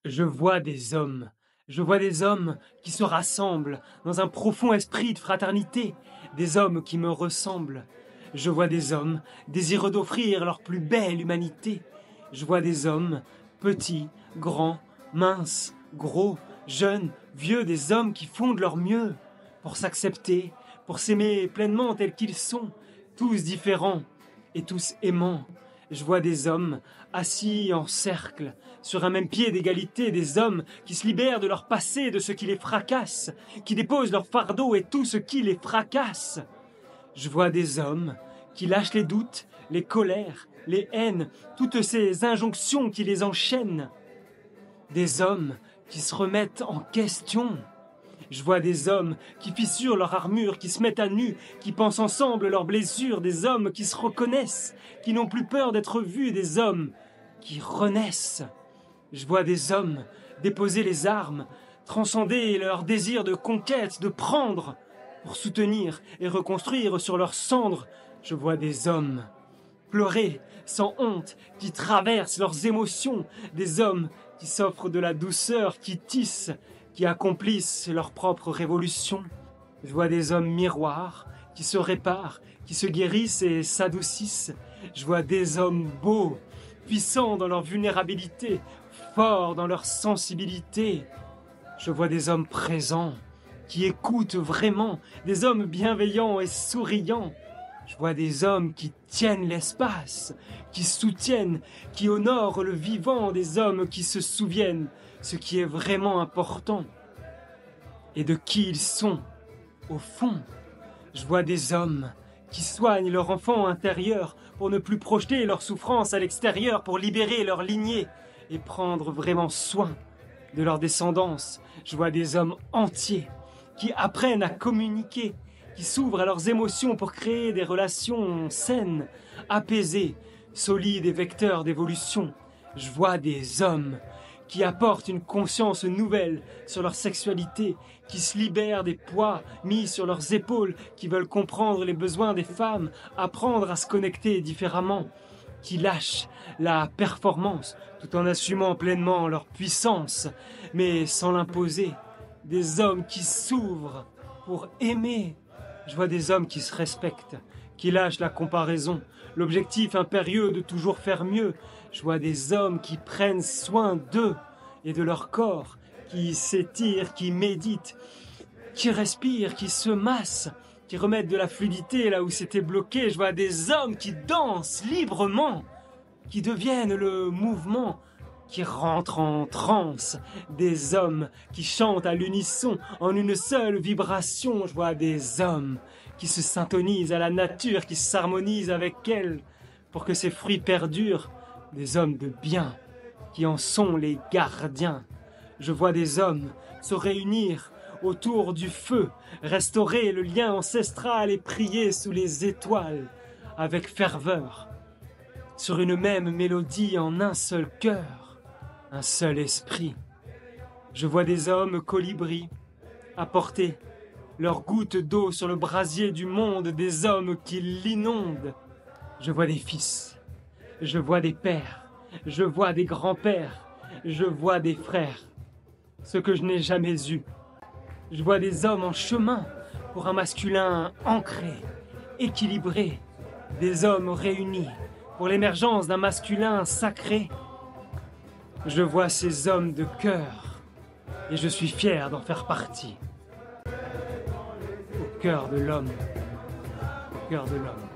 Je vois des hommes. Je vois des hommes qui se rassemblent dans un profond esprit de fraternité, des hommes qui me ressemblent. Je vois des hommes désireux d'offrir leur plus belle humanité. Je vois des hommes, petits, grands, minces, gros, jeunes, vieux, des hommes qui font de leur mieux pour s'accepter, pour s'aimer pleinement tels qu'ils sont, tous différents et tous aimants. Je vois des hommes assis en cercle, sur un même pied d'égalité, des hommes qui se libèrent de leur passé, de ce qui les fracasse, qui déposent leur fardeau et tout ce qui les fracasse. Je vois des hommes qui lâchent les doutes, les colères, les haines, toutes ces injonctions qui les enchaînent. Des hommes qui se remettent en question. Je vois des hommes qui fissurent leur armure, qui se mettent à nu, qui pensent ensemble leurs blessures, des hommes qui se reconnaissent, qui n'ont plus peur d'être vus, des hommes qui renaissent. Je vois des hommes déposer les armes, transcender leur désir de conquête, de prendre, pour soutenir et reconstruire sur leurs cendres. Je vois des hommes pleurer sans honte, qui traversent leurs émotions, des hommes qui s'offrent de la douceur, qui tissent, qui accomplissent leur propre révolution. Je vois des hommes miroirs qui se réparent, qui se guérissent et s'adoucissent. Je vois des hommes beaux, puissants dans leur vulnérabilité, forts dans leur sensibilité. Je vois des hommes présents, qui écoutent vraiment, des hommes bienveillants et souriants. Je vois des hommes qui tiennent l'espace, qui soutiennent, qui honorent le vivant, des hommes qui se souviennent ce qui est vraiment important et de qui ils sont au fond. Je vois des hommes qui soignent leur enfant intérieur pour ne plus projeter leur souffrance à l'extérieur, pour libérer leur lignée et prendre vraiment soin de leur descendance. Je vois des hommes entiers qui apprennent à communiquer, qui s'ouvrent à leurs émotions pour créer des relations saines, apaisées, solides et vecteurs d'évolution. Je vois des hommes qui apportent une conscience nouvelle sur leur sexualité, qui se libèrent des poids mis sur leurs épaules, qui veulent comprendre les besoins des femmes, apprendre à se connecter différemment, qui lâchent la performance tout en assumant pleinement leur puissance, mais sans l'imposer. Des hommes qui s'ouvrent pour aimer. Je vois des hommes qui se respectent, qui lâchent la comparaison, l'objectif impérieux de toujours faire mieux. Je vois des hommes qui prennent soin d'eux et de leur corps, qui s'étirent, qui méditent, qui respirent, qui se massent, qui remettent de la fluidité là où c'était bloqué. Je vois des hommes qui dansent librement, qui deviennent le mouvement, qui rentrent en transe, des hommes qui chantent à l'unisson, en une seule vibration. Je vois des hommes qui se syntonisent à la nature, qui s'harmonisent avec elle, pour que ses fruits perdurent, des hommes de bien, qui en sont les gardiens. Je vois des hommes se réunir autour du feu, restaurer le lien ancestral et prier sous les étoiles, avec ferveur, sur une même mélodie en un seul cœur, un seul esprit. Je vois des hommes colibris apporter leurs gouttes d'eau sur le brasier du monde, des hommes qui l'inondent. Je vois des fils, je vois des pères, je vois des grands-pères, je vois des frères, ce que je n'ai jamais eu. Je vois des hommes en chemin pour un masculin ancré, équilibré, des hommes réunis pour l'émergence d'un masculin sacré. Je vois ces hommes de cœur et je suis fier d'en faire partie. Au cœur de l'homme, au cœur de l'homme.